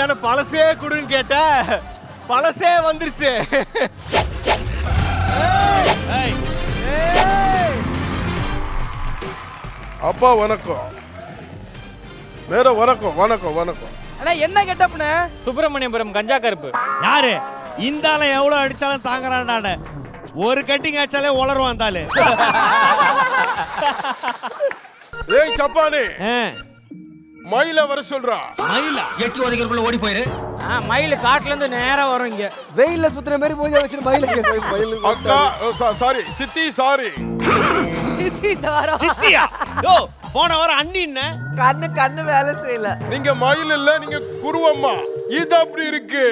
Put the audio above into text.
தானே பழசே குடுன்னு கேட்ட, பழசே வந்துருச்சு. அப்பா வணக்கம். வேற வணக்கம் வணக்கம் வணக்கம். அண்ணா என்ன கெட்டப்னு? சுப்பிரமணியபுரம் கஞ்சா கருப்பு. யாரு இந்த ஆளை எவ்வளவு அடிச்சாலும் தாங்குறான்டானே, ஒரு கட்டிங் அடிச்சாலே உளருவான் தாளு. ஏய் சப்பானே, மயில வர சொல்றா. மயிலா? எட்டி உதைக்கிறதுக்குள்ள ஓடி போயிரு. மயில் காட்டுல இருந்து நேரா வரும் இங்க. வெயில்ல சுத்துற மாதிரி மூஞ்ச வச்சிரு மயில. அக்கா சாரி சித்தி சாரி. சித்தியா? யோ போன வாரம் அண்ணின்ன கண்ணு வேலை செய்யல. நீங்க மயில் இல்ல, நீங்க குருவம்மா. இது அப்படி இருக்கு.